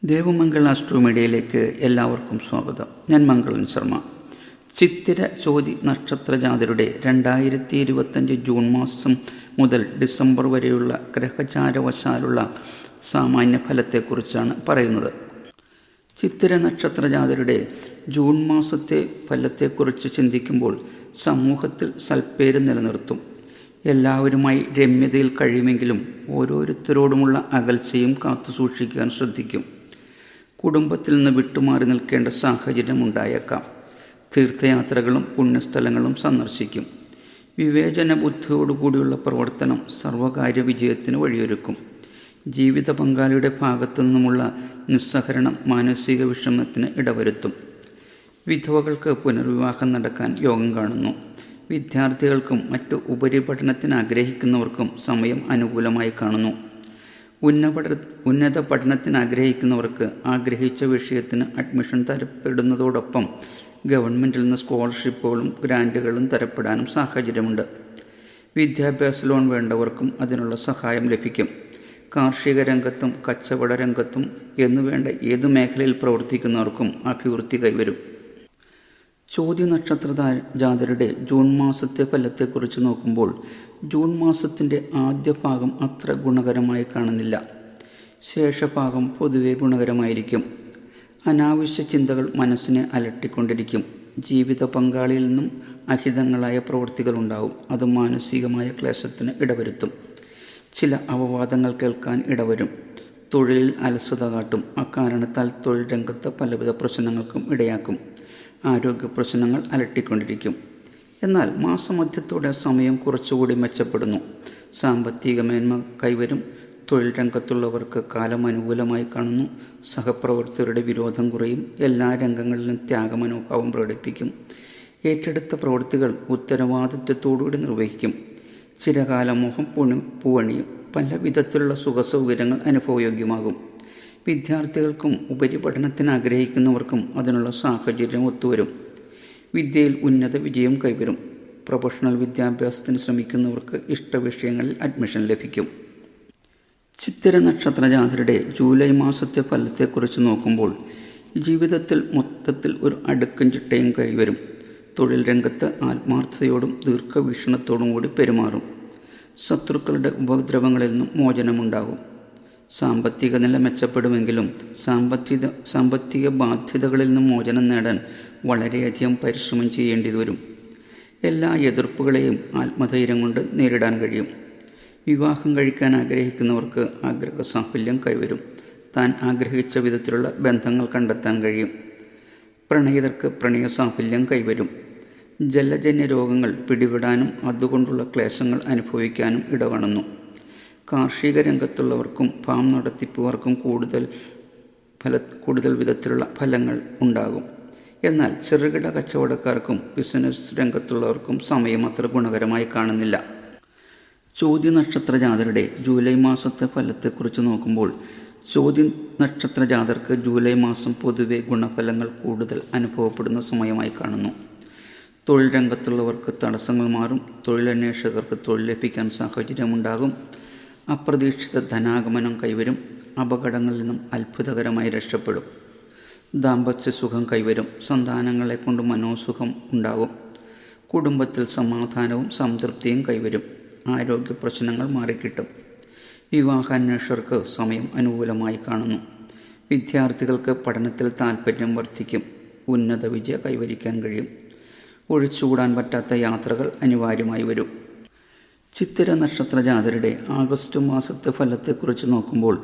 ദേവമംഗൾ astro മീഡിയയിലേക്ക് എല്ലാവർക്കും സ്വാഗതം. ഞാൻ മംഗളൻ ശർമ്മ. ചിത്തിര ചോതി നക്ഷത്ര ജാതരുടെ 2025 ജൂൺ മാസം മുതൽ ഡിസംബർ വരെയുള്ള ഗ്രഹചാരവശാലുള്ള സാമാന്യ ഫലത്തെക്കുറിച്ചാണ് പറയുന്നത്. ചിത്തിര നക്ഷത്ര ജാതരുടെ ജൂൺ മാസത്തെ ഫലത്തെക്കുറിച്ച് ചിന്തിക്കുമ്പോൾ സമൂഹത്തിൽ സൽപ്പേര് നിലനിർത്തും. എല്ലാവരുമായി രമ്യതയിൽ കഴിയുമെങ്കിലും ഓരോരുത്തരോടുമുള്ള അകൽച്ചയും കാത്തുസൂക്ഷിക്കാൻ ശ്രദ്ധിക്കും. കുടുംബത്തിൽ നിന്ന് വിട്ടുമാറി നിൽക്കേണ്ട സാഹചര്യം ഉണ്ടായേക്കാം. തീർത്ഥയാത്രകളും പുണ്യസ്ഥലങ്ങളും സന്ദർശിക്കും. വിവേചന ബുദ്ധിയോടുകൂടിയുള്ള പ്രവർത്തനം സർവകാര്യ വിജയത്തിന് വഴിയൊരുക്കും. ജീവിത പങ്കാളിയുടെ ഭാഗത്തു നിന്നുമുള്ള നിസ്സഹരണം മാനസിക വിഷമത്തിന് ഇടവരുത്തും. വിധവകൾക്ക് പുനർവിവാഹം നടക്കാൻ യോഗം കാണുന്നു. വിദ്യാർത്ഥികൾക്കും മറ്റു ഉപരിപഠനത്തിന് ആഗ്രഹിക്കുന്നവർക്കും സമയം അനുകൂലമായി കാണുന്നു. ഉന്നത പഠനത്തിന് ആഗ്രഹിക്കുന്നവർക്ക് ആഗ്രഹിച്ച വിഷയത്തിന് അഡ്മിഷൻ തരപ്പെടുന്നതോടൊപ്പം ഗവൺമെൻറ്റിൽ നിന്ന് സ്കോളർഷിപ്പുകളും ഗ്രാൻറ്റുകളും തരപ്പെടാനും സാഹചര്യമുണ്ട്. വിദ്യാഭ്യാസ ലോൺ വേണ്ടവർക്കും അതിനുള്ള സഹായം ലഭിക്കും. കാർഷിക രംഗത്തും കച്ചവട രംഗത്തും എന്നുവേണ്ട ഏതു മേഖലയിൽ പ്രവർത്തിക്കുന്നവർക്കും അഭിവൃദ്ധി കൈവരും. ചോതി നക്ഷത്ര ജാതരുടെ ജൂൺ മാസത്തെ ഫലത്തെക്കുറിച്ച് നോക്കുമ്പോൾ ജൂൺ മാസത്തിൻ്റെ ആദ്യ ഭാഗം അത്ര ഗുണകരമായി കാണുന്നില്ല. ശേഷഭാഗം പൊതുവെ ഗുണകരമായിരിക്കും. അനാവശ്യ ചിന്തകൾ മനസ്സിനെ അലട്ടിക്കൊണ്ടിരിക്കും. ജീവിത പങ്കാളിയിൽ നിന്നും അഹിതങ്ങളായ പ്രവൃത്തികളുണ്ടാവും. അത് മാനസികമായ ക്ലേശത്തിന് ഇടവരുത്തും. ചില അപവാദങ്ങൾ കേൾക്കാൻ ഇടവരും. തൊഴിലിൽ അലസത കാട്ടും. അക്കാരണത്താൽ തൊഴിൽ രംഗത്ത് പലവിധ പ്രശ്നങ്ങൾക്കും ഇടയാക്കും. ആരോഗ്യ പ്രശ്നങ്ങൾ അലട്ടിക്കൊണ്ടിരിക്കും. എന്നാൽ മാസമധ്യത്തോടെ സമയം കുറച്ചുകൂടി മെച്ചപ്പെടുന്നു. സാമ്പത്തിക മേന്മ കൈവരും. തൊഴിൽ രംഗത്തുള്ളവർക്ക് കാലം അനുകൂലമായി കാണുന്നു. സഹപ്രവർത്തകരുടെ വിരോധം കുറയും. എല്ലാ രംഗങ്ങളിലും ത്യാഗമനോഭാവം പ്രകടിപ്പിക്കും. ഏറ്റെടുത്ത പ്രവൃത്തികൾ ഉത്തരവാദിത്വത്തോടുകൂടി നിർവഹിക്കും. ചിരകാല മോഹം പൂവണിയും. പല വിധത്തിലുള്ള സുഖസൗകര്യങ്ങൾ അനുഭവയോഗ്യമാകും. വിദ്യാർത്ഥികൾക്കും ഉപരിപഠനത്തിന് ആഗ്രഹിക്കുന്നവർക്കും അതിനുള്ള സാഹചര്യം ഒത്തുവരും. വിദ്യയിൽ ഉന്നത വിജയം കൈവരും. പ്രൊഫഷണൽ വിദ്യാഭ്യാസത്തിന് ശ്രമിക്കുന്നവർക്ക് ഇഷ്ടവിഷയങ്ങളിൽ അഡ്മിഷൻ ലഭിക്കും. ചിത്തിര നക്ഷത്ര ജാതരുടെ ജൂലൈ മാസത്തെ ഫലത്തെക്കുറിച്ച് നോക്കുമ്പോൾ ജീവിതത്തിൽ മൊത്തത്തിൽ ഒരു അടുക്കും ചിട്ടയും കൈവരും. തൊഴിൽ രംഗത്ത് ആത്മാർത്ഥതയോടും ദീർഘവീക്ഷണത്തോടും കൂടി പെരുമാറും. ശത്രുക്കളുടെ ഉപദ്രവങ്ങളിൽ നിന്നും മോചനമുണ്ടാകും. സാമ്പത്തിക നില മെച്ചപ്പെടുമെങ്കിലും സാമ്പത്തിക ബാധ്യതകളിൽ നിന്നും മോചനം നേടാൻ വളരെയധികം പരിശ്രമം ചെയ്യേണ്ടി വരും. എല്ലാ എതിർപ്പുകളെയും ആത്മധൈര്യം കൊണ്ട് നേരിടാൻ കഴിയും. വിവാഹം കഴിക്കാൻ ആഗ്രഹിക്കുന്നവർക്ക് ആഗ്രഹ സാഫല്യം കൈവരും. താൻ ആഗ്രഹിച്ച വിധത്തിലുള്ള ബന്ധങ്ങൾ കണ്ടെത്താൻ കഴിയും. പ്രണയിതർക്ക് പ്രണയ സാഫല്യം കൈവരും. ജലജന്യ രോഗങ്ങൾ പിടിപെടാനും അതുകൊണ്ടുള്ള ക്ലേശങ്ങൾ അനുഭവിക്കാനും ഇടവണുന്നു. കാർഷിക രംഗത്തുള്ളവർക്കും ഫാം നടത്തിപ്പുകാർക്കും കൂടുതൽ വിധത്തിലുള്ള ഫലങ്ങൾ ഉണ്ടാകും. എന്നാൽ ചെറുകിട കച്ചവടക്കാർക്കും ബിസിനസ് രംഗത്തുള്ളവർക്കും സമയം അത്ര ഗുണകരമായി കാണുന്നില്ല. ചോതി നക്ഷത്ര ജാതരുടെ ജൂലൈ മാസത്തെ ഫലത്തെക്കുറിച്ച് നോക്കുമ്പോൾ ചോതി നക്ഷത്ര ജാതർക്ക് ജൂലൈ മാസം പൊതുവെ ഗുണഫലങ്ങൾ കൂടുതൽ അനുഭവപ്പെടുന്ന സമയമായി കാണുന്നു. തൊഴിൽ രംഗത്തുള്ളവർക്ക് തടസ്സങ്ങൾ മാറും. തൊഴിലന്വേഷകർക്ക് തൊഴിൽ ലഭിക്കാൻ സാഹചര്യമുണ്ടാകും. അപ്രതീക്ഷിത ധനാഗമനം കൈവരും. അപകടങ്ങളിൽ നിന്നും അത്ഭുതകരമായി രക്ഷപ്പെടും. ദാമ്പത്യ സുഖം കൈവരും. സന്താനങ്ങളെ കൊണ്ട് മനോസുഖം ഉണ്ടാകും. കുടുംബത്തിൽ സമാധാനവും സംതൃപ്തിയും കൈവരും. ആരോഗ്യ പ്രശ്നങ്ങൾ മാറിക്കിട്ടും. വിവാഹാന്വേഷകർക്ക് സമയം അനുകൂലമായി കാണുന്നു. വിദ്യാർത്ഥികൾക്ക് പഠനത്തിൽ താൽപ്പര്യം വർദ്ധിക്കും. ഉന്നത വിജയം കൈവരിക്കാൻ കഴിയും. ഒഴിച്ചുകൂടാൻ പറ്റാത്ത യാത്രകൾ അനിവാര്യമായി വരും. ചിത്തിര നക്ഷത്ര ജാതരുടെ ആഗസ്റ്റ് മാസത്തെ ഫലത്തെക്കുറിച്ച് നോക്കുമ്പോൾ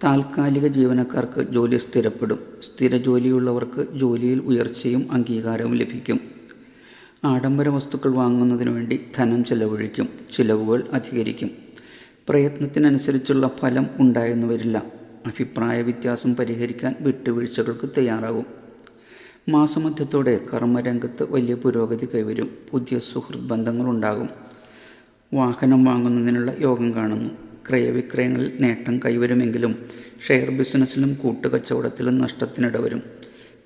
താൽക്കാലിക ജീവനക്കാർക്ക് ജോലി സ്ഥിരപ്പെടും. സ്ഥിര ജോലിയുള്ളവർക്ക് ജോലിയിൽ ഉയർച്ചയും അംഗീകാരവും ലഭിക്കും. ആഡംബര വസ്തുക്കൾ വാങ്ങുന്നതിന് വേണ്ടി ധനം ചെലവഴിക്കും. ചിലവുകൾ അധികരിക്കും. പ്രയത്നത്തിനനുസരിച്ചുള്ള ഫലം ഉണ്ടായെന്ന് വരില്ല. അഭിപ്രായ വ്യത്യാസം പരിഹരിക്കാൻ വിട്ടുവീഴ്ചകൾക്ക് തയ്യാറാകും. മാസമധ്യത്തോടെ കർമ്മരംഗത്ത് വലിയ പുരോഗതി കൈവരും. പുതിയ സുഹൃത്ത് ബന്ധങ്ങളുണ്ടാകും. വാഹനം വാങ്ങുന്നതിനുള്ള യോഗം കാണുന്നു. ക്രയവിക്രയങ്ങളിൽ നേട്ടം കൈവരുമെങ്കിലും ഷെയർ ബിസിനസ്സിലും കൂട്ടുകച്ചവടത്തിലും നഷ്ടത്തിനിടവരും.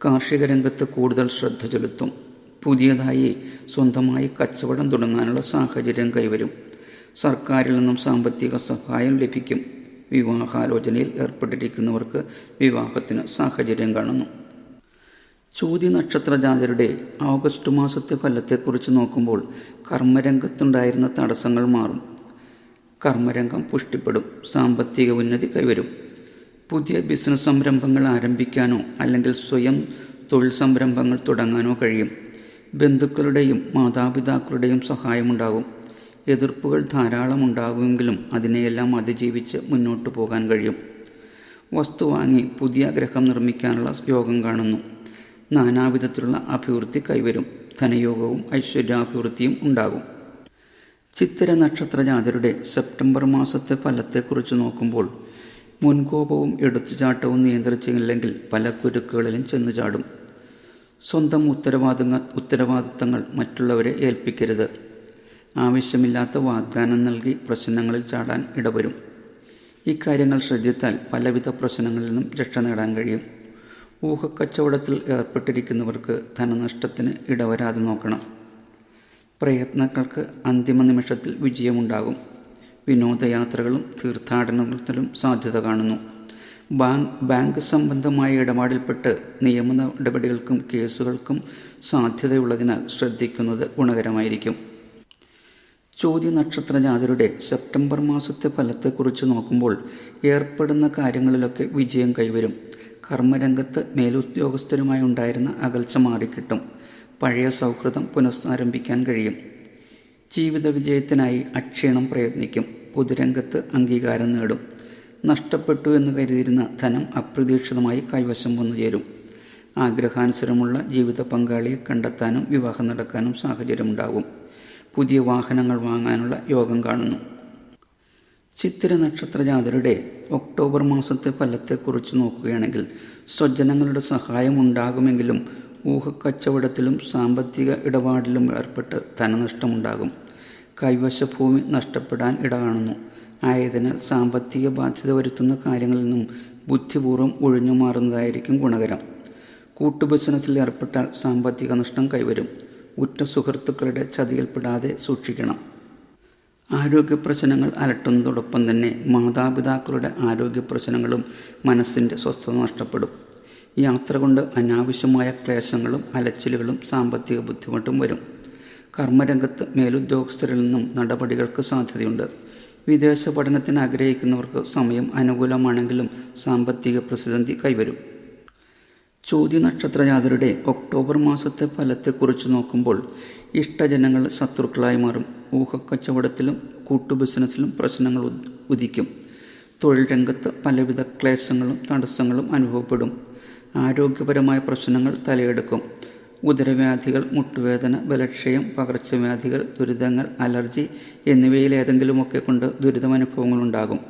കാർഷിക രംഗത്ത് കൂടുതൽ ശ്രദ്ധ ചെലുത്തും. പുതിയതായി സ്വന്തമായി കച്ചവടം തുടങ്ങാനുള്ള സാഹചര്യം കൈവരും. സർക്കാരിൽ നിന്നും സാമ്പത്തിക സഹായം ലഭിക്കും. വിവാഹാലോചനയിൽ ഏർപ്പെട്ടിരിക്കുന്നവർക്ക് വിവാഹത്തിന് സാഹചര്യം കാണുന്നു. ചോതി നക്ഷത്ര ജാതരുടെ ഓഗസ്റ്റ് മാസത്തെ ഫലത്തെക്കുറിച്ച് നോക്കുമ്പോൾ കർമ്മരംഗത്തുണ്ടായിരുന്ന തടസ്സങ്ങൾ മാറും. കർമ്മരംഗം പുഷ്ടിപ്പെടും. സാമ്പത്തിക ഉന്നതി കൈവരും. പുതിയ ബിസിനസ് സംരംഭങ്ങൾ ആരംഭിക്കാനോ അല്ലെങ്കിൽ സ്വയം തൊഴിൽ സംരംഭങ്ങൾ തുടങ്ങാനോ കഴിയും. ബന്ധുക്കളുടെയും മാതാപിതാക്കളുടെയും സഹായമുണ്ടാകും. എതിർപ്പുകൾ ധാരാളം ഉണ്ടാകുമെങ്കിലും അതിനെയെല്ലാം അതിജീവിച്ച് മുന്നോട്ട് പോകാൻ കഴിയും. വസ്തു വാങ്ങി പുതിയ ഗ്രഹം നിർമ്മിക്കാനുള്ള യോഗം കാണുന്നു. നാനാവിധത്തിലുള്ള അഭിവൃദ്ധി കൈവരും. ധനയോഗവും ഐശ്വര്യാഭിവൃദ്ധിയും ഉണ്ടാകും. ചിത്തിര നക്ഷത്ര ജാതരുടെ സെപ്റ്റംബർ മാസത്തെ ഫലത്തെക്കുറിച്ച് നോക്കുമ്പോൾ മുൻകോപവും എടുത്തുചാട്ടവും നിയന്ത്രിച്ചില്ലെങ്കിൽ പല കുരുക്കുകളിലും ചെന്നു ചാടും. സ്വന്തം ഉത്തരവാദിത്തങ്ങൾ മറ്റുള്ളവരെ ഏൽപ്പിക്കരുത്. ആവശ്യമില്ലാത്ത വാഗ്ദാനം നൽകി പ്രശ്നങ്ങളിൽ ചാടാൻ ഇടവരും. ഇക്കാര്യങ്ങൾ ശ്രദ്ധിച്ചാൽ പലവിധ പ്രശ്നങ്ങളിൽ നിന്നും രക്ഷ നേടാൻ കഴിയും. ഊഹക്കച്ചവടത്തിൽ ഏർപ്പെട്ടിരിക്കുന്നവർക്ക് ധനനഷ്ടത്തിന് ഇടവരാതെ നോക്കണം. പ്രയത്നങ്ങൾക്ക് അന്തിമ നിമിഷത്തിൽ വിജയമുണ്ടാകും. വിനോദയാത്രകളും തീർത്ഥാടനത്തിലും സാധ്യത കാണുന്നു. ബാങ്ക് സംബന്ധമായ ഇടപാടിൽപ്പെട്ട് നിയമ നടപടികൾക്കും കേസുകൾക്കും സാധ്യതയുള്ളതിനാൽ ശ്രദ്ധിക്കുന്നത് ഗുണകരമായിരിക്കും. ചോതി നക്ഷത്ര ജാതരുടെ സെപ്റ്റംബർ മാസത്തെ ഫലത്തെക്കുറിച്ച് നോക്കുമ്പോൾ ഏർപ്പെടുന്ന കാര്യങ്ങളിലൊക്കെ വിജയം കൈവരും. കർമ്മരംഗത്ത് മേലുദ്യോഗസ്ഥരുമായി ഉണ്ടായിരുന്ന അകൽച്ച മാറിക്കിട്ടും. പഴയ സൗഹൃദം പുനഃസ്ഥാരംഭിക്കാൻ കഴിയും. ജീവിത വിജയത്തിനായി അക്ഷീണം പ്രയത്നിക്കും. പൊതുരംഗത്ത് അംഗീകാരം നേടും. നഷ്ടപ്പെട്ടു എന്ന് കരുതിയിരുന്ന ധനം അപ്രതീക്ഷിതമായി കൈവശം വന്നു ചേരും. ആഗ്രഹാനുസരമുള്ള ജീവിത പങ്കാളിയെ കണ്ടെത്താനും വിവാഹം നടക്കാനും സാഹചര്യമുണ്ടാകും. പുതിയ വാഹനങ്ങൾ വാങ്ങാനുള്ള യോഗം കാണുന്നു. ചിത്തിര നക്ഷത്ര ജാതരുടെ ഒക്ടോബർ മാസത്തെ ഫലത്തെക്കുറിച്ച് നോക്കുകയാണെങ്കിൽ സ്വജനങ്ങളുടെ സഹായം ഉണ്ടാകുമെങ്കിലും ഊഹക്കച്ചവടത്തിലും സാമ്പത്തിക ഇടപാടിലും ഏർപ്പെട്ട് ധനനഷ്ടമുണ്ടാകും. കൈവശ ഭൂമി നഷ്ടപ്പെടാൻ ഇട കാണുന്നു. ആയതിനാൽ സാമ്പത്തിക ബാധ്യത വരുത്തുന്ന കാര്യങ്ങളിൽ നിന്നും ബുദ്ധിപൂർവ്വം ഒഴിഞ്ഞു മാറുന്നതായിരിക്കും ഗുണകരം. കൂട്ടു ബിസിനസ്സിൽ ഏർപ്പെട്ടാൽ സാമ്പത്തിക നഷ്ടം കൈവരും. ഉറ്റ സുഹൃത്തുക്കളുടെ ചതിയിൽപ്പെടാതെ സൂക്ഷിക്കണം. ആരോഗ്യ പ്രശ്നങ്ങൾ അലട്ടുന്നതോടൊപ്പം തന്നെ മാതാപിതാക്കളുടെ ആരോഗ്യ പ്രശ്നങ്ങളും മനസ്സിൻ്റെ സ്വസ്ഥത നഷ്ടപ്പെടും. യാത്ര കൊണ്ട് അനാവശ്യമായ ക്ലേശങ്ങളും അലച്ചിലുകളും സാമ്പത്തിക ബുദ്ധിമുട്ടും വരും. കർമ്മരംഗത്ത് മേലുദ്യോഗസ്ഥരിൽ നിന്നും നടപടികൾക്ക് സാധ്യതയുണ്ട്. വിദേശ പഠനത്തിന് ആഗ്രഹിക്കുന്നവർക്ക് സമയം അനുകൂലമാണെങ്കിലും സാമ്പത്തിക പ്രതിസന്ധി കൈവരും. ചോതി നക്ഷത്ര ജാതരുടെ ഒക്ടോബർ മാസത്തെ ഫലത്തെക്കുറിച്ച് നോക്കുമ്പോൾ ഇഷ്ടജനങ്ങൾ ശത്രുക്കളായി മാറും. ഊഹക്കച്ചവടത്തിലും കൂട്ടു ബിസിനസ്സിലും പ്രശ്നങ്ങൾ ഉദിക്കും. തൊഴിൽ രംഗത്ത് പലവിധ ക്ലേശങ്ങളും തടസ്സങ്ങളും അനുഭവപ്പെടും. ആരോഗ്യപരമായ പ്രശ്നങ്ങൾ തലയെടുക്കും. ഉദരവ്യാധികൾ, മുട്ടുവേദന, ബലക്ഷയം, പകർച്ചവ്യാധികൾ, ദുരിതങ്ങൾ, അലർജി എന്നിവയിലേതെങ്കിലുമൊക്കെ കൊണ്ട് ദുരിതമനുഭവങ്ങളുണ്ടാകും.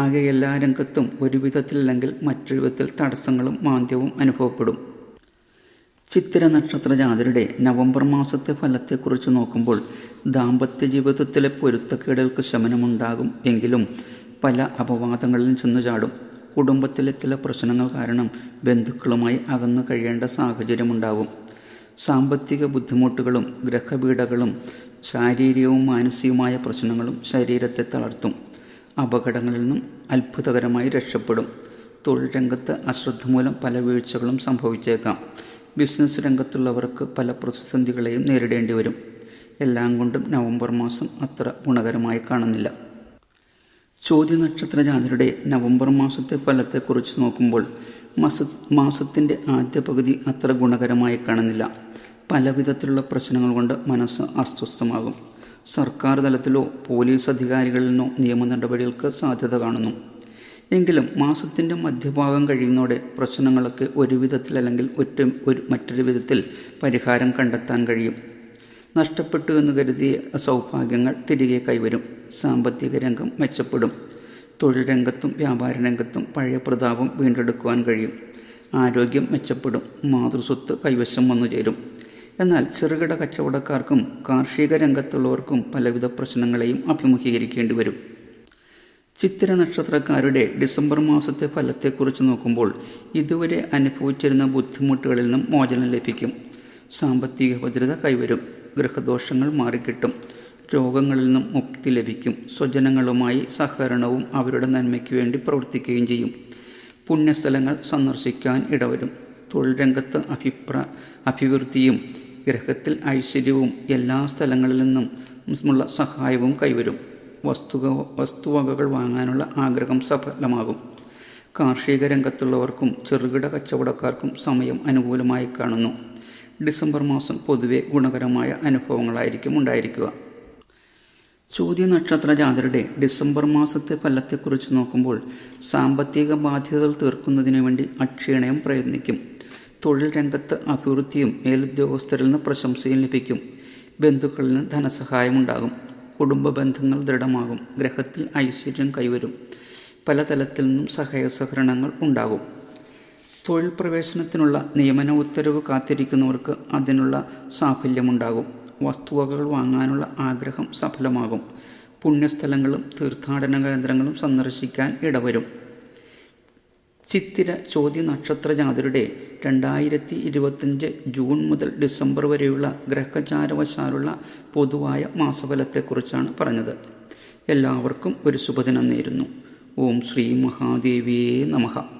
ആകെ എല്ലാ രംഗത്തും ഒരു വിധത്തിലല്ലെങ്കിൽ മറ്റൊരു വിധത്തിൽ തടസ്സങ്ങളും മാന്ദ്യവും അനുഭവപ്പെടും. ചിത്തിര നക്ഷത്ര ജാതരുടെ നവംബർ മാസത്തെ ഫലത്തെക്കുറിച്ച് നോക്കുമ്പോൾ ദാമ്പത്യ ജീവിതത്തിലെ പൊരുത്തക്കേടുകൾക്ക് ശമനമുണ്ടാകും. എങ്കിലും പല അപവാദങ്ങളിലും ചെന്നു ചാടും. കുടുംബത്തിലെ ചില പ്രശ്നങ്ങൾ കാരണം ബന്ധുക്കളുമായി അകന്നു കഴിയേണ്ട സാഹചര്യമുണ്ടാകും. സാമ്പത്തിക ബുദ്ധിമുട്ടുകളും ഗ്രഹപീഠകളും ശാരീരികവും മാനസികവുമായ പ്രശ്നങ്ങളും ശരീരത്തെ തളർത്തും. അപകടങ്ങളിൽ നിന്നും അത്ഭുതകരമായി രക്ഷപ്പെടും. തൊഴിൽ രംഗത്ത് അശ്രദ്ധ മൂലം പല വീഴ്ചകളും സംഭവിച്ചേക്കാം. ബിസിനസ് രംഗത്തുള്ളവർക്ക് പല പ്രതിസന്ധികളെയും നേരിടേണ്ടി വരും. എല്ലാം കൊണ്ടും നവംബർ മാസം അത്ര ഗുണകരമായി കാണുന്നില്ല. ചോതി നക്ഷത്ര ജാതരുടെ നവംബർ മാസത്തെ ഫലത്തെക്കുറിച്ച് നോക്കുമ്പോൾ മാസത്തിൻ്റെ ആദ്യ പകുതി അത്ര ഗുണകരമായി കാണുന്നില്ല. പല വിധത്തിലുള്ള പ്രശ്നങ്ങൾ കൊണ്ട് മനസ്സ് അസ്വസ്ഥമാകും. സർക്കാർ തലത്തിലോ പോലീസ് അധികാരികളിൽ നിന്നോ നിയമ നടപടികൾക്ക് സാധ്യത കാണുന്നു. എങ്കിലും മാസത്തിൻ്റെ മധ്യഭാഗം കഴിയുന്നതോടെ പ്രശ്നങ്ങളൊക്കെ ഒരു വിധത്തിലല്ലെങ്കിൽ മറ്റൊരു വിധത്തിൽ പരിഹാരം കണ്ടെത്താൻ കഴിയും. നഷ്ടപ്പെട്ടു എന്ന് കരുതിയ സൗഭാഗ്യങ്ങൾ തിരികെ കൈവരും. സാമ്പത്തിക രംഗം മെച്ചപ്പെടും. തൊഴിൽ രംഗത്തും വ്യാപാര രംഗത്തും പഴയ പ്രതാപം വീണ്ടെടുക്കുവാൻ കഴിയും. ആരോഗ്യം മെച്ചപ്പെടും. മാതൃസ്വത്ത് കൈവശം വന്നു ചേരും. എന്നാൽ ചെറുകിട കച്ചവടക്കാർക്കും കാർഷിക രംഗത്തുള്ളവർക്കും പലവിധ പ്രശ്നങ്ങളെയും അഭിമുഖീകരിക്കേണ്ടി വരും. ചിത്തിര നക്ഷത്രക്കാരുടെ ഡിസംബർ മാസത്തെ ഫലത്തെക്കുറിച്ച് നോക്കുമ്പോൾ ഇതുവരെ അനുഭവിച്ചിരുന്ന ബുദ്ധിമുട്ടുകളിൽ നിന്നും മോചനം ലഭിക്കും. സാമ്പത്തിക ഭദ്രത കൈവരും. ഗൃഹദോഷങ്ങൾ മാറിക്കിട്ടും. രോഗങ്ങളിൽ നിന്നും മുക്തി ലഭിക്കും. സ്വജനങ്ങളുമായി സഹകരണവും അവരുടെ നന്മയ്ക്ക് വേണ്ടി പ്രവർത്തിക്കുകയും ചെയ്യും. പുണ്യസ്ഥലങ്ങൾ സന്ദർശിക്കാൻ ഇടവരും. തൊഴിൽ രംഗത്ത് അഭിവൃദ്ധിയും ഗ്രഹത്തിൽ ഐശ്വര്യവും എല്ലാ സ്ഥലങ്ങളിൽ നിന്നുമുള്ള സഹായവും കൈവരും. വസ്തുവകകൾ വാങ്ങാനുള്ള ആഗ്രഹം സഫലമാകും. കാർഷിക രംഗത്തുള്ളവർക്കും ചെറുകിട കച്ചവടക്കാർക്കും സമയം അനുകൂലമായി കാണുന്നു. ഡിസംബർ മാസം പൊതുവെ ഗുണകരമായ അനുഭവങ്ങളായിരിക്കും ഉണ്ടായിരിക്കുക. ചോതി നക്ഷത്ര ജാതരുടെ ഡിസംബർ മാസത്തെ ഫലത്തെക്കുറിച്ച് നോക്കുമ്പോൾ സാമ്പത്തിക ബാധ്യതകൾ തീർക്കുന്നതിന് വേണ്ടി അക്ഷീണയം പ്രയത്നിക്കും. തൊഴിൽ രംഗത്ത് അഭിവൃദ്ധിയും മേലുദ്യോഗസ്ഥരിൽ നിന്ന് പ്രശംസയും ലഭിക്കും. ബന്ധുക്കളിൽ നിന്ന് ധനസഹായം ഉണ്ടാകും. കുടുംബ ബന്ധങ്ങൾ ദൃഢമാകും. ഗ്രഹത്തിൽ ഐശ്വര്യം കൈവരും. പല തലത്തിൽ നിന്നും സഹകരണങ്ങൾ ഉണ്ടാകും. തൊഴിൽ പ്രവേശനത്തിനുള്ള നിയമന ഉത്തരവ് കാത്തിരിക്കുന്നവർക്ക് അതിനുള്ള സാഫല്യമുണ്ടാകും. വസ്തുവകകൾ വാങ്ങാനുള്ള ആഗ്രഹം സഫലമാകും. പുണ്യസ്ഥലങ്ങളും തീർത്ഥാടന കേന്ദ്രങ്ങളും സന്ദർശിക്കാൻ ഇടവരും. ചിത്തിര ചോതി നക്ഷത്ര ജാതരുടെ 2025 ജൂൺ മുതൽ ഡിസംബർ വരെയുള്ള ഗ്രഹചാരവശാലുള്ള പൊതുവായ മാസഫലത്തെക്കുറിച്ചാണ് പറഞ്ഞത്. എല്ലാവർക്കും ഒരു ശുഭദിനം നേരുന്നു. ഓം ശ്രീ മഹാദേവിയേ നമഃ.